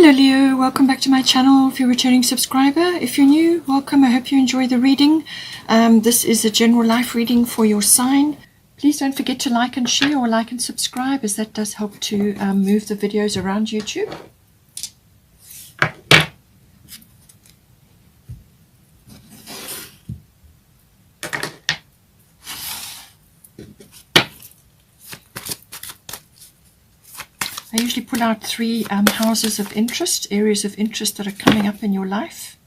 Hello Leo, welcome back to my channel. If you're a returning subscriber, if you're new, welcome. I hope you enjoy the reading. This is a general life reading for your sign. Please don't forget to like and share, or like and subscribe, as that does help to move the videos around YouTube. I usually pull out three houses of interest, areas of interest that are coming up in your life.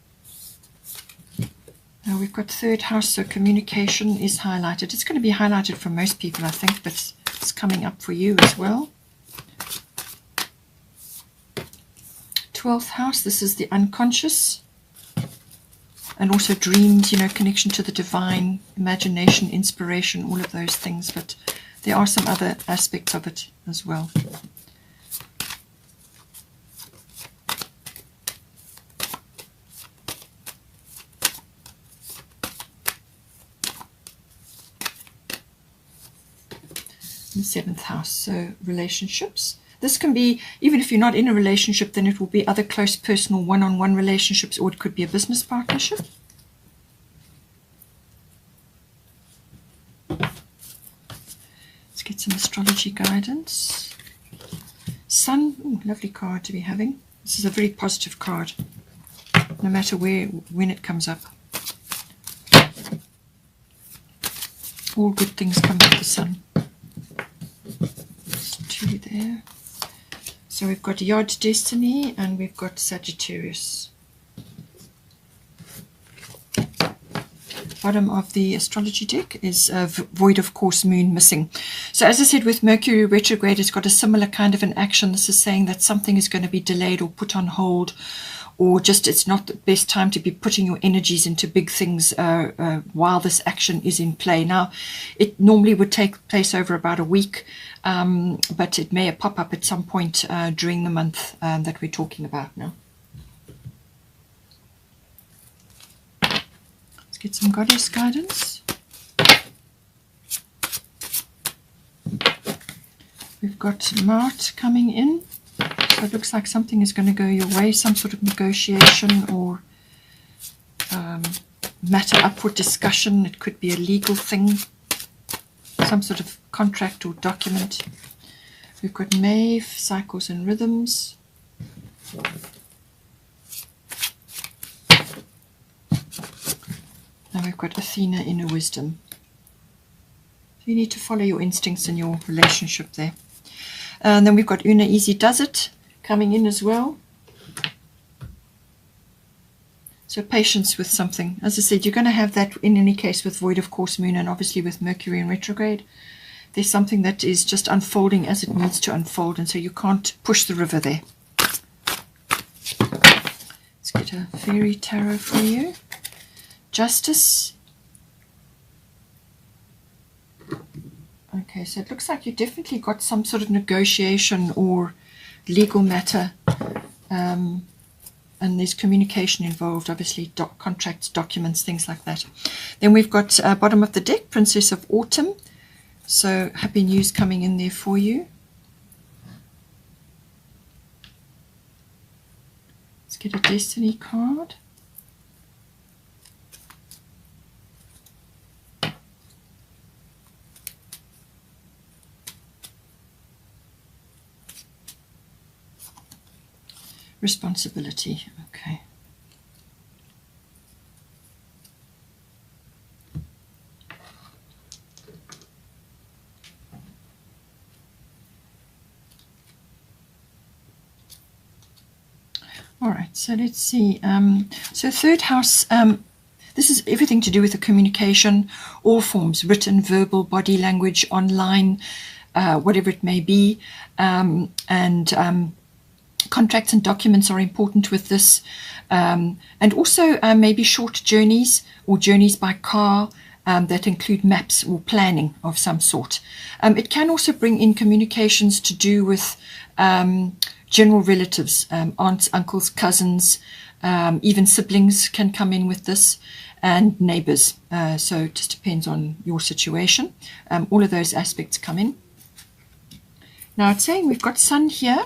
Now we've got third house, so communication is highlighted. It's going to be highlighted for most people, I think, but it's coming up for you as well. 12th house, this is the unconscious. And also dreams, you know, connection to the divine, imagination, inspiration, all of those things. But there are some other aspects of it as well. The 7th house, so relationships. This can be, even if you're not in a relationship, then it will be other close personal one-on-one relationships, or it could be a business partnership. Let's get some astrology guidance. Sun, ooh, lovely card to be having. This is a very positive card, no matter when it comes up. All good things come with the sun. There. So we've got Yod Destiny and we've got Sagittarius. Bottom of the astrology deck is a void of course moon missing. So as I said, with Mercury retrograde, it's got a similar kind of an action. This is saying that something is going to be delayed or put on hold, or just it's not the best time to be putting your energies into big things while this action is in play. Now, it normally would take place over about a week, but it may pop up at some point during the month that we're talking about now. Let's get some goddess guidance. We've got Mart coming in. So it looks like something is going to go your way, some sort of negotiation or matter up for discussion. It could be a legal thing, some sort of contract or document. We've got Maeve, cycles and rhythms. Now we've got Athena, inner wisdom. So you need to follow your instincts in your relationship there. And then we've got Una, easy does it, coming in as well. So patience with something. As I said, you're going to have that in any case with void of course moon, and obviously with Mercury in retrograde. There's something that is just unfolding as it needs to unfold, and so you can't push the river there. Let's get a fairy tarot for you. Justice. Okay, so it looks like you definitely got some sort of negotiation or legal matter, and there's communication involved, obviously, contracts, documents, things like that. Then we've got bottom of the deck, Princess of Autumn. So happy news coming in there for you. Let's get a destiny card. Responsibility, okay. All right, so let's see. So third house, this is everything to do with the communication, all forms, written, verbal, body language, online, whatever it may be, contracts and documents are important with this, and also maybe short journeys or journeys by car that include maps or planning of some sort. It can also bring in communications to do with general relatives, aunts, uncles, cousins, even siblings can come in with this, and neighbors. So it just depends on your situation. All of those aspects come in. Now it's saying we've got Sun here,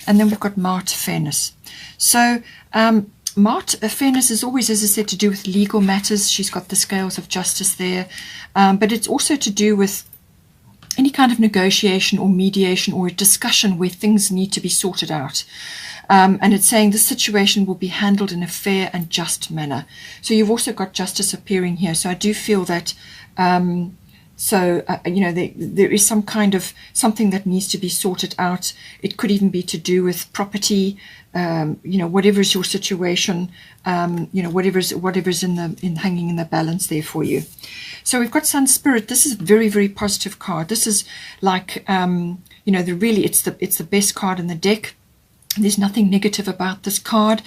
and then we've got Mart Fairness. So Mart Fairness is always, as I said, to do with legal matters. She's got the scales of justice there, but it's also to do with any kind of negotiation or mediation or a discussion where things need to be sorted out. And it's saying this situation will be handled in a fair and just manner. So you've also got justice appearing here. So I do feel that, you know, there is some kind of something that needs to be sorted out. It could even be to do with property, you know, whatever is your situation, you know, whatever's in hanging in the balance there for you. So we've got Sun Spirit. This is a very, very positive card. This is like, you know, it's the best card in the deck. There's nothing negative about this card.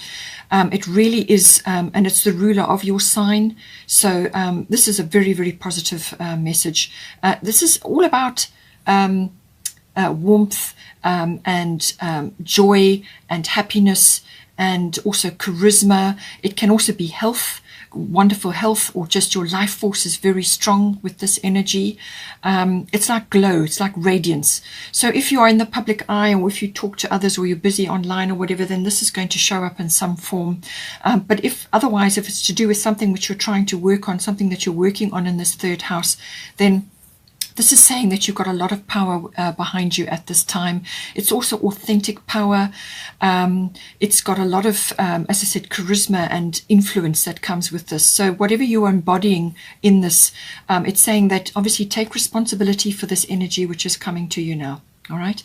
It really is, and it's the ruler of your sign. So this is a very, very positive message. This is all about warmth and joy and happiness, and also charisma. It can also be health, wonderful health, or just your life force is very strong with this energy. It's like glow, it's like radiance. So if you are in the public eye, or if you talk to others, or you're busy online or whatever, then this is going to show up in some form. But if otherwise, if it's to do with something which you're trying to work on, something that you're working on in this third house, then this is saying that you've got a lot of power behind you at this time. It's also authentic power. It's got a lot of, as I said, charisma and influence that comes with this. So whatever you are embodying in this, it's saying that obviously take responsibility for this energy which is coming to you now. All right,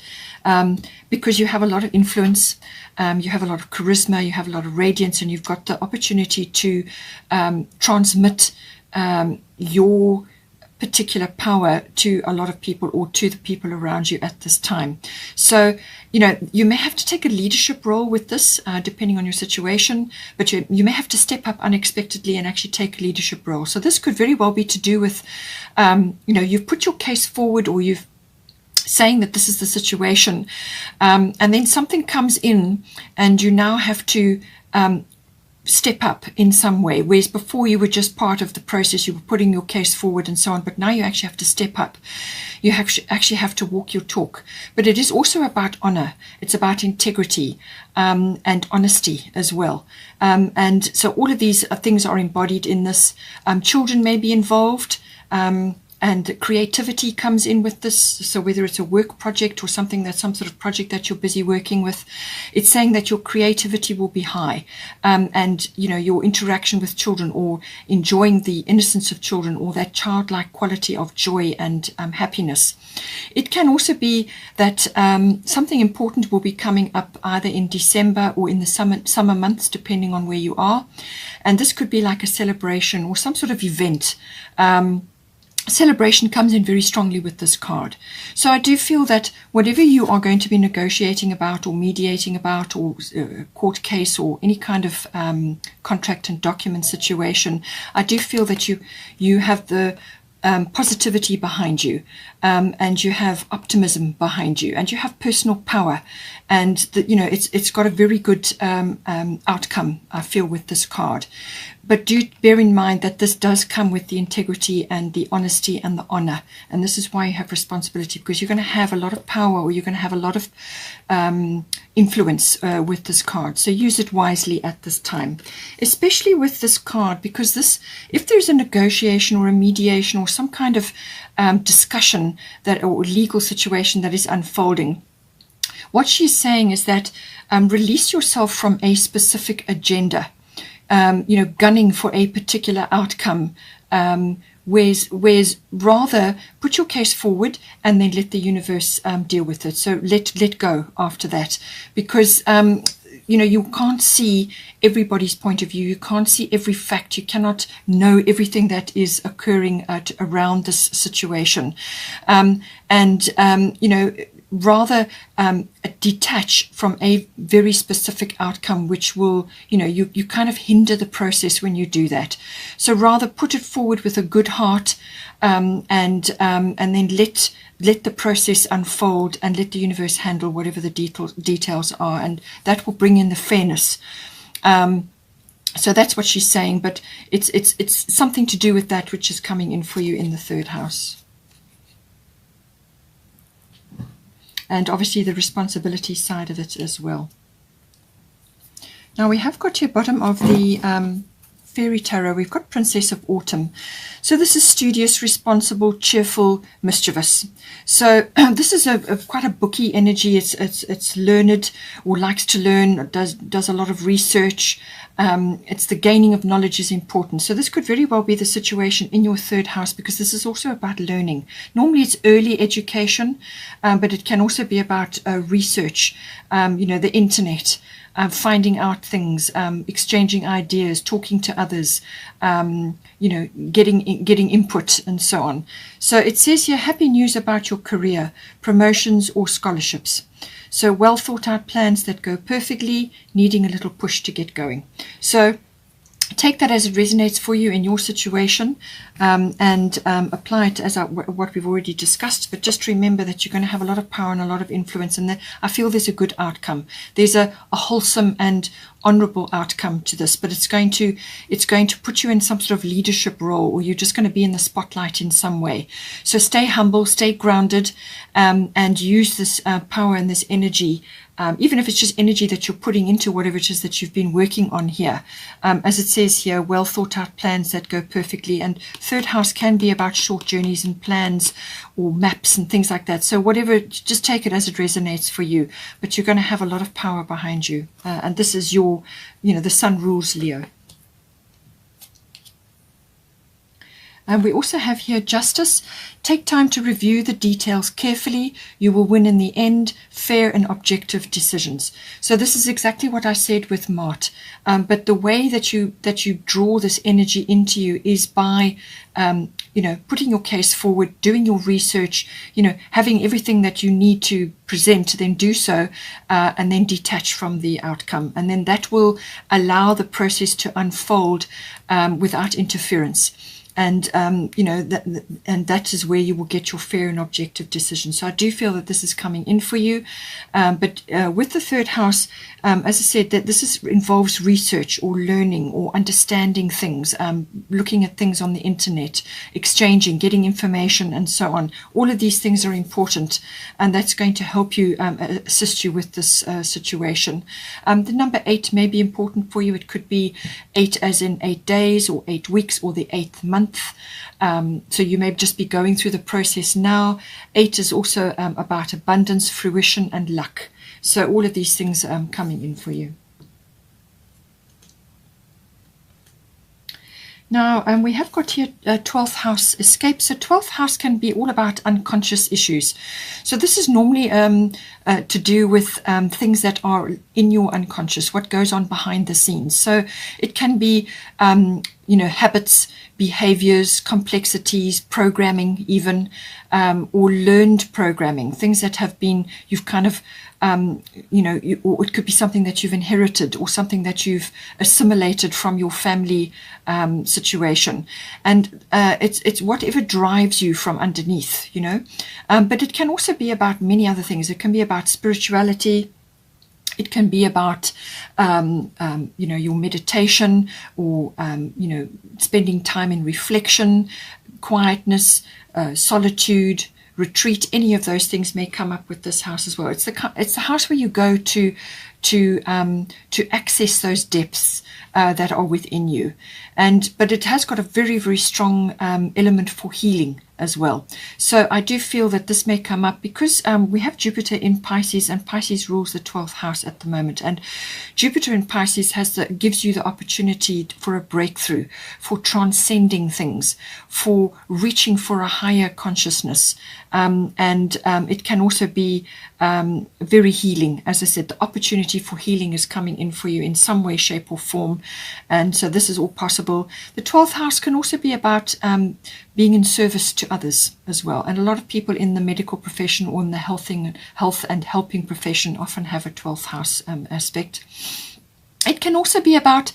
because you have a lot of influence, you have a lot of charisma, you have a lot of radiance, and you've got the opportunity to transmit your particular power to a lot of people, or to the people around you at this time. So, you know, you may have to take a leadership role with this, depending on your situation, but you may have to step up unexpectedly and actually take a leadership role. So this could very well be to do with, you know, you've put your case forward, or you've saying that this is the situation, and then something comes in and you now have to step up in some way, whereas before you were just part of the process, you were putting your case forward and so on, but now you actually have to step up. You actually have to walk your talk. But it is also about honor. It's about integrity and honesty as well. And so all of these things are embodied in this. Children may be involved. And creativity comes in with this. So whether it's a work project or something that's some sort of project that you're busy working with, it's saying that your creativity will be high. And, you know, your interaction with children, or enjoying the innocence of children, or that childlike quality of joy and happiness. It can also be that something important will be coming up either in December or in the summer months, depending on where you are. And this could be like a celebration or some sort of event. Celebration comes in very strongly with this card. So I do feel that whatever you are going to be negotiating about, or mediating about, or court case, or any kind of contract and document situation, I do feel that you have the positivity behind you, and you have optimism behind you, and you have personal power, and you know, it's got a very good outcome, I feel, with this card. But do bear in mind that this does come with the integrity and the honesty and the honor, and this is why you have responsibility, because you're going to have a lot of power, or you're going to have a lot of influence with this card. So use it wisely at this time, especially with this card, because this, if there's a negotiation or a mediation or some kind of discussion that, or legal situation that is unfolding, what she's saying is that release yourself from a specific agenda. You know, gunning for a particular outcome, whereas rather put your case forward and then let the universe deal with it. So let go after that, because you know, you can't see everybody's point of view. You can't see every fact. You cannot know everything that is occurring around this situation, you know, rather detach from a very specific outcome, which will, you know, you kind of hinder the process when you do that. So rather put it forward with a good heart, and then let the process unfold, and let the universe handle whatever the details are, and that will bring in the fairness. So that's what she's saying, but it's something to do with that which is coming in for you in the third house. and obviously the responsibility side of it as well. Now we have got here bottom of the Fairy Tarot, we've got Princess of Autumn. So this is studious, responsible, cheerful, mischievous. So this is quite a booky energy. It's learned, or likes to learn, does a lot of research. It's the gaining of knowledge is important. So this could very well be the situation in your third house, because this is also about learning. Normally it's early education, but it can also be about research, the internet. Finding out things, exchanging ideas, talking to others, getting input and so on. So it says here, happy news about your career, promotions or scholarships. So well thought out plans that go perfectly, needing a little push to get going. So take that as it resonates for you in your situation, and apply it as what we've already discussed. But just remember that you're going to have a lot of power and a lot of influence, and I feel there's a good outcome. There's a wholesome and honorable outcome to this, but it's going to put you in some sort of leadership role, or you're just going to be in the spotlight in some way. So stay humble, stay grounded, and use this power and this energy. Even if it's just energy that you're putting into whatever it is that you've been working on here. As it says here, well thought out plans that go perfectly. And third house can be about short journeys and plans or maps and things like that. So whatever, just take it as it resonates for you. But you're going to have a lot of power behind you. And this is your, the sun rules Leo. And we also have here justice. Take time to review the details carefully. You will win in the end. Fair and objective decisions. So this is exactly what I said with Mart. But the way that you draw this energy into you is by putting your case forward, doing your research, having everything that you need to present, then do so, and then detach from the outcome. And then that will allow the process to unfold without interference. And that is where you will get your fair and objective decision. So I do feel that this is coming in for you, but with the third house, as I said, that this involves research or learning or understanding things, looking at things on the internet, exchanging, getting information, and so on. All of these things are important, and that's going to help you, assist you with this situation. The number 8 may be important for you. It could be 8 as in 8 days or 8 weeks or the 8th month. So you may just be going through the process now. 8 is also about abundance, fruition, and luck. So all of these things are coming in for you. Now, we have got here 12th house escape. So 12th house can be all about unconscious issues. So this is normally to do with things that are in your unconscious, what goes on behind the scenes. So it can be, habits, behaviors, complexities, programming even, or learned programming, things that have been, you've kind of, or it could be something that you've inherited or something that you've assimilated from your family situation. And it's whatever drives you from underneath, but it can also be about many other things. It can be about spirituality. It can be about, your meditation, or, spending time in reflection, quietness, solitude, retreat. Any of those things may come up with this house as well. It's the house where you go to access those depths that are within you. But it has got a very, very strong element for healing as well. So I do feel that this may come up because we have Jupiter in Pisces, and Pisces rules the 12th house at the moment. And Jupiter in Pisces gives you the opportunity for a breakthrough, for transcending things, for reaching for a higher consciousness. It can also be very healing. As I said, the opportunity for healing is coming in for you in some way, shape or form. And so this is all possible. The 12th house can also be about being in service to others as well. And a lot of people in the medical profession or in the health and helping profession often have a 12th house aspect. It can also be about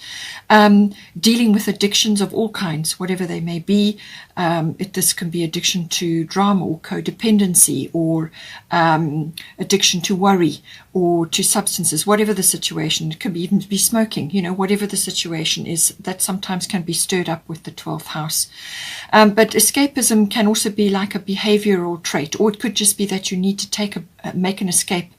dealing with addictions of all kinds, whatever they may be. This can be addiction to drama or codependency, or addiction to worry or to substances, whatever the situation. It can even be smoking, whatever the situation is, that sometimes can be stirred up with the 12th house. But escapism can also be like a behavioral trait, or it could just be that you need to take make an escape,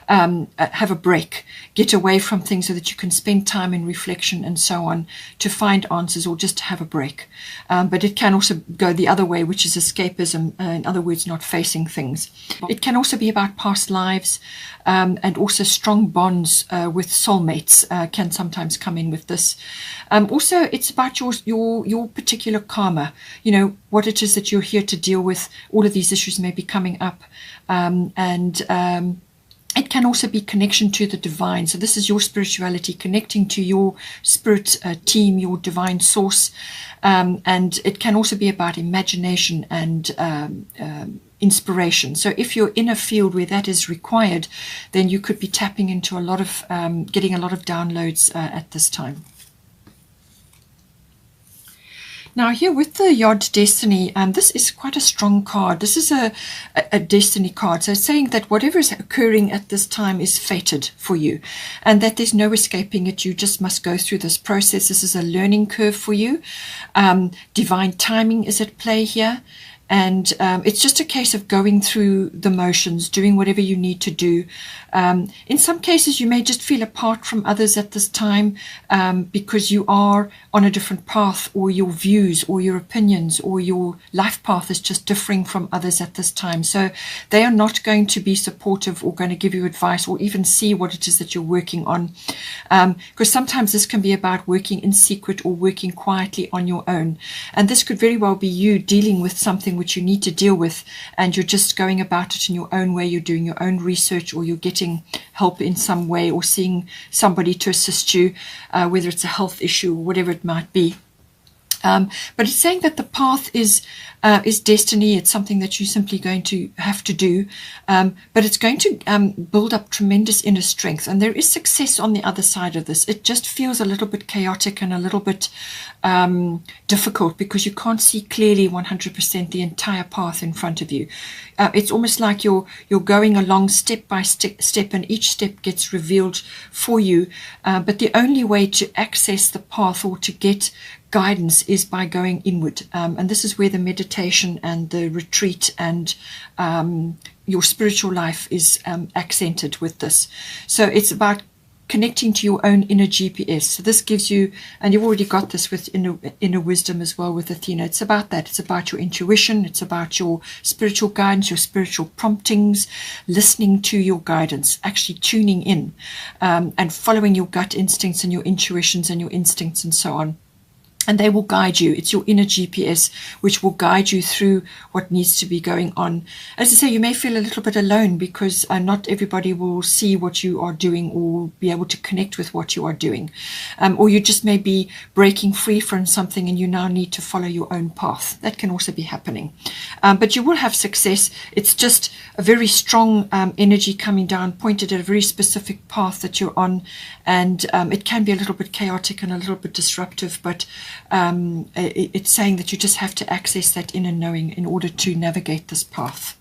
have a break, get away from things so that you can spend time in reflection and so on to find answers, or just to have a break. But it can also go the other way, which is escapism, in other words, not facing things. It can also be about past lives, and also strong bonds with soulmates can sometimes come in with this. Also, it's about your particular karma, what it is that you're here to deal with. All of these issues may be coming up, and it can also be connection to the divine. So this is your spirituality, connecting to your spirit team, your divine source. And it can also be about imagination and inspiration. So if you're in a field where that is required, then you could be tapping into a lot of, getting a lot of downloads at this time. Now here with the Yod Destiny, this is quite a strong card. This is a destiny card. So it's saying that whatever is occurring at this time is fated for you, and that there's no escaping it. You just must go through this process. This is a learning curve for you. Divine timing is at play here. And it's just a case of going through the motions, doing whatever you need to do. In some cases, you may just feel apart from others at this time because you are on a different path, or your views or your opinions or your life path is just differing from others at this time. So they are not going to be supportive or going to give you advice or even see what it is that you're working on. Because sometimes this can be about working in secret or working quietly on your own. And this could very well be you dealing with something which you need to deal with, and you're just going about it in your own way. You're doing your own research, or you're getting help in some way, or seeing somebody to assist you, whether it's a health issue or whatever it might be. But it's saying that the path is destiny. It's something that you're simply going to have to do, but it's going to build up tremendous inner strength, and there is success on the other side of this. It just feels a little bit chaotic and a little bit difficult because you can't see clearly 100% the entire path in front of you. It's almost like you're going along step by step, and each step gets revealed for you. But the only way to access the path or to get guidance is by going inward, and this is where the meditation and the retreat and your spiritual life is accented with this. So it's about connecting to your own inner GPS. So this gives you, and you've already got this with inner wisdom as well with Athena. It's about that. It's about your intuition. It's about your spiritual guidance, your spiritual promptings, listening to your guidance, actually tuning in, and following your gut instincts and your intuitions and your instincts and so on. And they will guide you. It's your inner GPS which will guide you through what needs to be going on. As I say, you may feel a little bit alone because not everybody will see what you are doing or be able to connect with what you are doing. Or you just may be breaking free from something and you now need to follow your own path. That can also be happening. But you will have success. It's just a very strong energy coming down, pointed at a very specific path that you're on. And it can be a little bit chaotic and a little bit disruptive, but it's saying that you just have to access that inner knowing in order to navigate this path.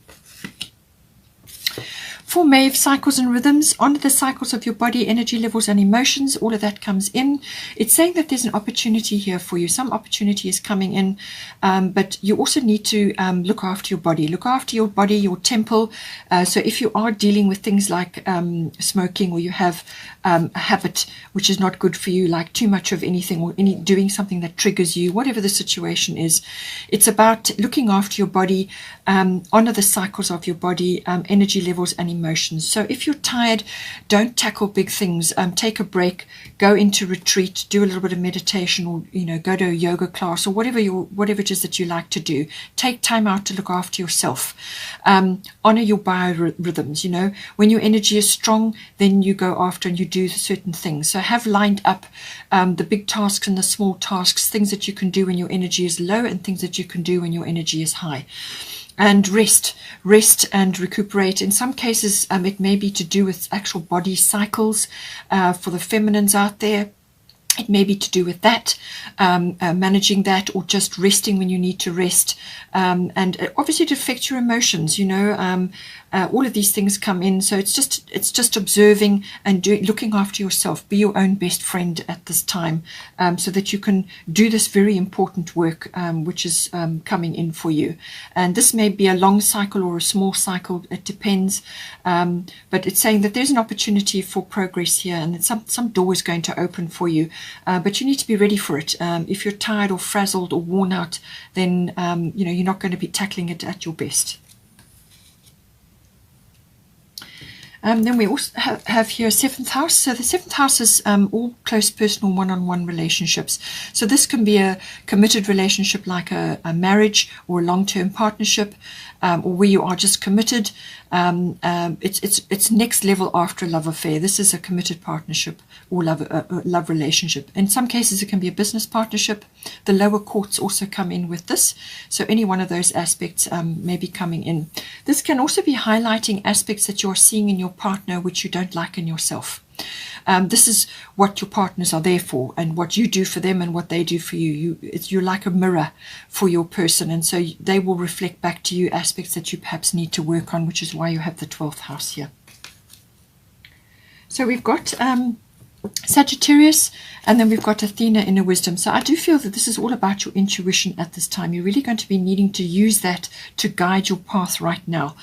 For Maeve, cycles and rhythms, honor the cycles of your body, energy levels and emotions. All of that comes in. It's saying that there's an opportunity here for you. Some opportunity is coming in, but you also need to look after your body. Look after your body, your temple. So if you are dealing with things like smoking, or you have a habit which is not good for you, like too much of anything, or doing something that triggers you, whatever the situation is, it's about looking after your body, honor the cycles of your body, energy levels and emotions. So if you're tired, don't tackle big things. Take a break, go into retreat, do a little bit of meditation, or go to a yoga class, or whatever it is that you like to do. Take time out to look after yourself. Honor your biorhythms. When your energy is strong, then you go after and you do certain things. So have lined up the big tasks and the small tasks, things that you can do when your energy is low and things that you can do when your energy is high. And rest and recuperate. In some cases, it may be to do with actual body cycles for the feminines out there. It may be to do with that, managing that, or just resting when you need to rest. And obviously it affects your emotions, all of these things come in. So it's just observing and looking after yourself. Be your own best friend at this time, so that you can do this very important work, which is coming in for you. And this may be a long cycle or a small cycle, it depends. But it's saying that there's an opportunity for progress here, and that some door is going to open for you. But you need to be ready for it. If you're tired or frazzled or worn out, then you're not going to be tackling it at your best. Then we also have here 7th house. So the 7th house is all close personal one-on-one relationships. So this can be a committed relationship like a marriage or a long-term partnership, or where you are just committed. It's next level after a love affair. This is a committed partnership or love relationship. In some cases it can be a business partnership. The lower courts also come in with this. So any one of those aspects may be coming in. This can also be highlighting aspects that you're seeing in your partner which you don't like in yourself. This is what your partners are there for, and what you do for them and what they do for you. You're like a mirror for your person, and so they will reflect back to you aspects that you perhaps need to work on, which is why you have the 12th house here. So we've got Sagittarius, and then we've got Athena, inner wisdom. So I do feel that this is all about your intuition at this time. You're really going to be needing to use that to guide your path right now.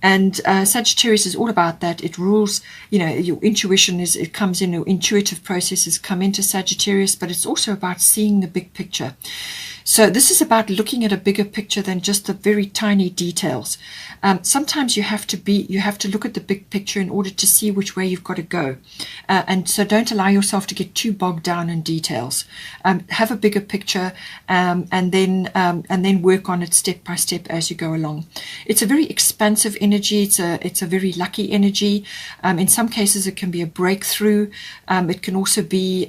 And Sagittarius is all about that. It rules, your intuition it comes in, your intuitive processes come into Sagittarius, but it's also about seeing the big picture. So this is about looking at a bigger picture than just the very tiny details. Sometimes you have to look at the big picture in order to see which way you've got to go. And so don't allow yourself to get too bogged down in details. Have a bigger picture, and then work on it step by step as you go along. It's a very expansive energy. It's a very lucky energy. In some cases it can be a breakthrough. It can also be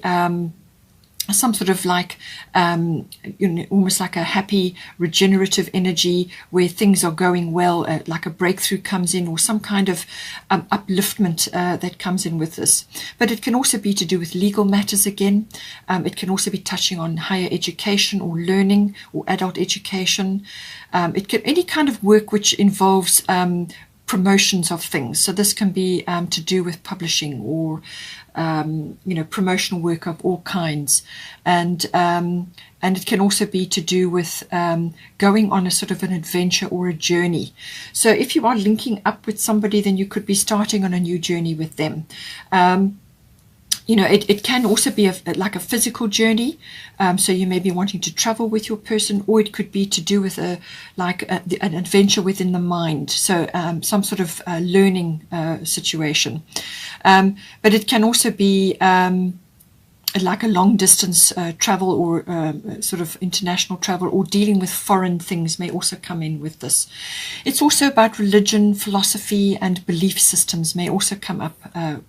some sort of like almost like a happy regenerative energy where things are going well, like a breakthrough comes in, or some kind of upliftment that comes in with this. But it can also be to do with legal matters again. It can also be touching on higher education or learning or adult education. It can any kind of work which involves promotions of things. So this can be to do with publishing or promotional work of all kinds, and it can also be to do with going on a sort of an adventure or a journey. So if you are linking up with somebody, then you could be starting on a new journey with them. It can also be like a physical journey. So you may be wanting to travel with your person, or it could be to do with an adventure within the mind. So some sort of learning situation. But it can also be like a long distance travel, or sort of international travel, or dealing with foreign things may also come in with this. It's also about religion, philosophy, and belief systems may also come up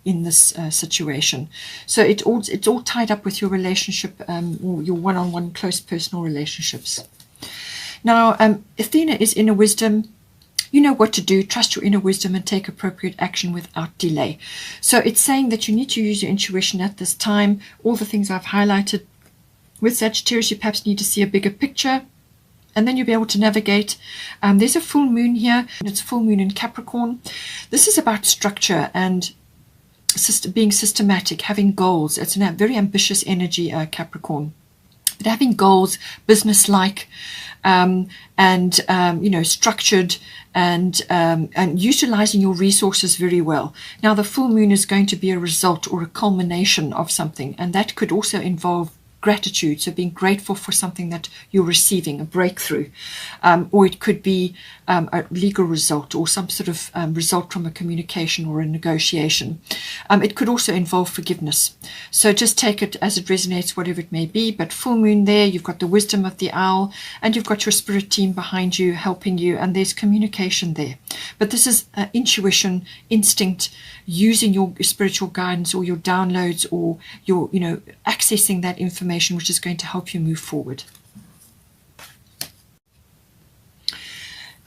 in this situation. So it's all tied up with your relationship, or your one-on-one close personal relationships. Now, Athena is inner wisdom. You know what to do. Trust your inner wisdom and take appropriate action without delay. So it's saying that you need to use your intuition at this time. All the things I've highlighted. With Sagittarius, you perhaps need to see a bigger picture, and then you'll be able to navigate. There's a full moon here. It's full moon in Capricorn. This is about structure and being systematic, having goals. It's a very ambitious energy, Capricorn. But having goals, business-like, and structured, and utilizing your resources very well. Now, the full moon is going to be a result or a culmination of something, and that could also involve gratitude, so being grateful for something that you're receiving, a breakthrough, or it could be a legal result, or some sort of result from a communication or a negotiation. It could also involve forgiveness. So just take it as it resonates, whatever it may be. But full moon there, you've got the wisdom of the owl, and you've got your spirit team behind you, helping you, and there's communication there. But this is intuition, instinct, using your spiritual guidance or your downloads, or your, accessing that information, which is going to help you move forward.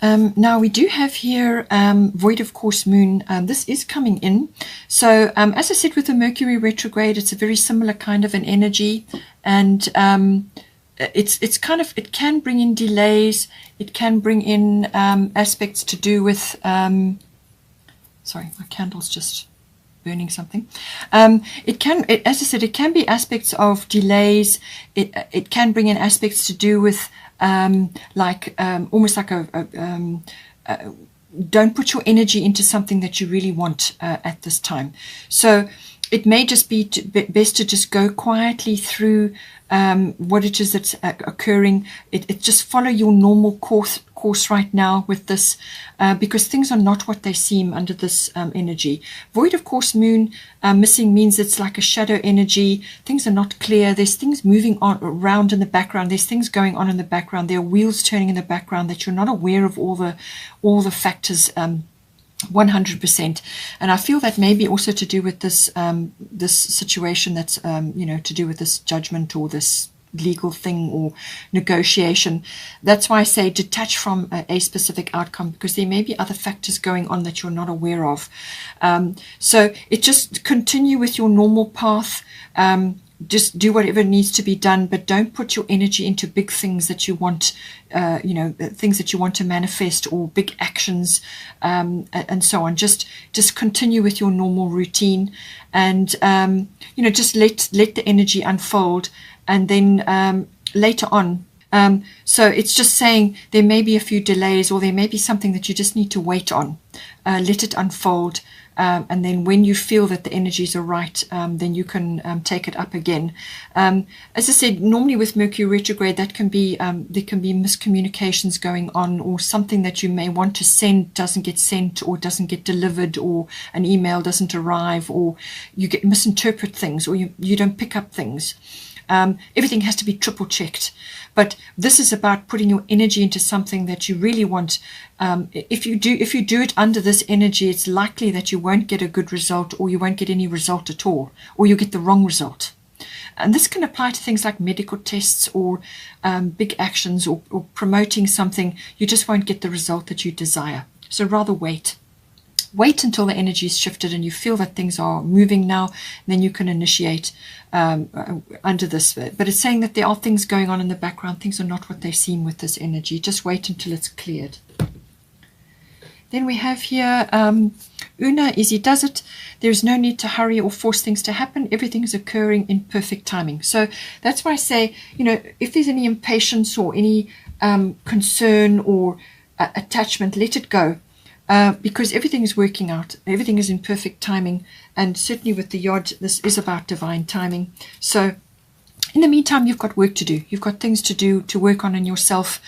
Now we do have here void of course moon. This is coming in. So as I said, with the Mercury retrograde, it's a very similar kind of an energy, and it's kind of, it can bring in delays. It can bring in aspects to do with sorry, my candle's just burning something. It can, as I said, it can be aspects of delays. It can bring in aspects to do with almost like don't put your energy into something that you really want at this time. So it may just be best to just go quietly through what it is that's occurring. It just follow your normal course right now with this, because things are not what they seem under this energy. Void of course moon missing means it's like a shadow energy. Things are not clear. There's things moving on around in the background. There's things going on in the background. There are wheels turning in the background that you're not aware of all the factors 100%. And I feel that maybe also to do with this this situation that's to do with this judgment or this legal thing or negotiation. That's why I say detach from a specific outcome, because there may be other factors going on that you're not aware of. So it just continue with your normal path. Just do whatever needs to be done, but don't put your energy into big things that you want, things that you want to manifest, or big actions, and so on. Just continue with your normal routine, and just let the energy unfold, and then later on. So it's just saying there may be a few delays, or there may be something that you just need to wait on. Let it unfold. And then when you feel that the energies are right, then you can take it up again. As I said, normally with Mercury retrograde, that can be there can be miscommunications going on, or something that you may want to send doesn't get sent, or doesn't get delivered, or an email doesn't arrive, or you misinterpret things, or you don't pick up things. Everything has to be triple checked. But this is about putting your energy into something that you really want. If you do it under this energy, it's likely that you won't get a good result, or you won't get any result at all, or you get the wrong result. And this can apply to things like medical tests, or big actions, or promoting something. You just won't get the result that you desire. So rather wait. Wait until the energy is shifted and you feel that things are moving now, and then you can initiate under this. But it's saying that there are things going on in the background. Things are not what they seem with this energy. Just wait until it's cleared. Then we have here Una, easy does it. There's no need to hurry or force things to happen. Everything is occurring in perfect timing. So that's why I say, if there's any impatience or any concern or attachment, let it go. Because everything is working out. Everything is in perfect timing. And certainly with the Yod, this is about divine timing. So in the meantime, you've got work to do. You've got things to do, to work on in yourself.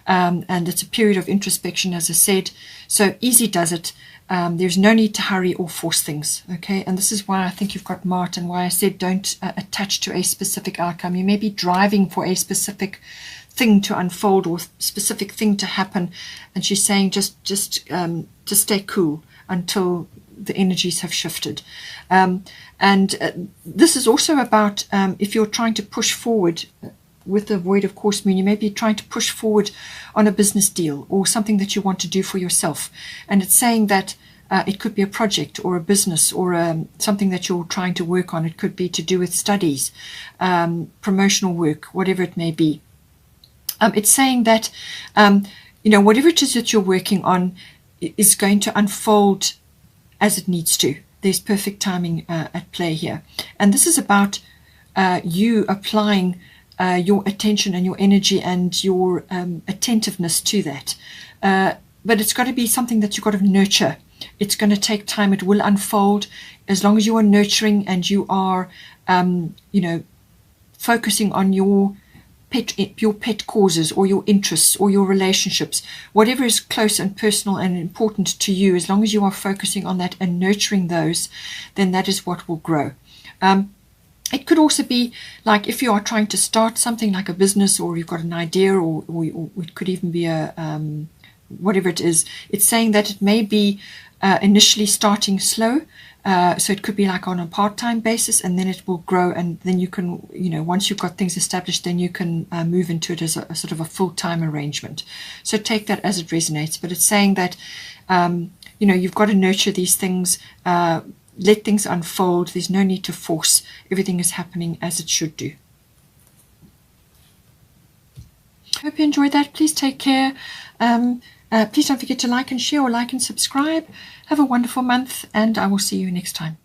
And it's a period of introspection, as I said. So easy does it. There's no need to hurry or force things. Okay. And this is why I think you've got Mart, and why I said don't attach to a specific outcome. You may be driving for a specific thing to unfold, or specific thing to happen, and she's saying just stay cool until the energies have shifted. This is also about if you're trying to push forward with the void of course moon, you may be trying to push forward on a business deal or something that you want to do for yourself, and it's saying that it could be a project or a business, or something that you're trying to work on. It could be to do with studies, promotional work, whatever it may be. It's saying that, whatever it is that you're working on is going to unfold as it needs to. There's perfect timing at play here. And this is about you applying your attention and your energy and your attentiveness to that. But it's got to be something that you've got to nurture. It's going to take time. It will unfold as long as you are nurturing and you are, focusing on your pet causes, or your interests, or your relationships, whatever is close and personal and important to you. As long as you are focusing on that and nurturing those, then that is what will grow. It could also be like if you are trying to start something like a business, or you've got an idea, or it could even be a whatever it is. It's saying that it may be initially starting slow, So it could be like on a part-time basis, and then it will grow, and then you can, once you've got things established, then you can move into it as a sort of a full-time arrangement. So take that as it resonates. But it's saying that, you've got to nurture these things, let things unfold. There's no need to force. Everything is happening as it should do. Hope you enjoyed that. Please take care. Please don't forget to like and share, or like and subscribe. Have a wonderful month, and I will see you next time.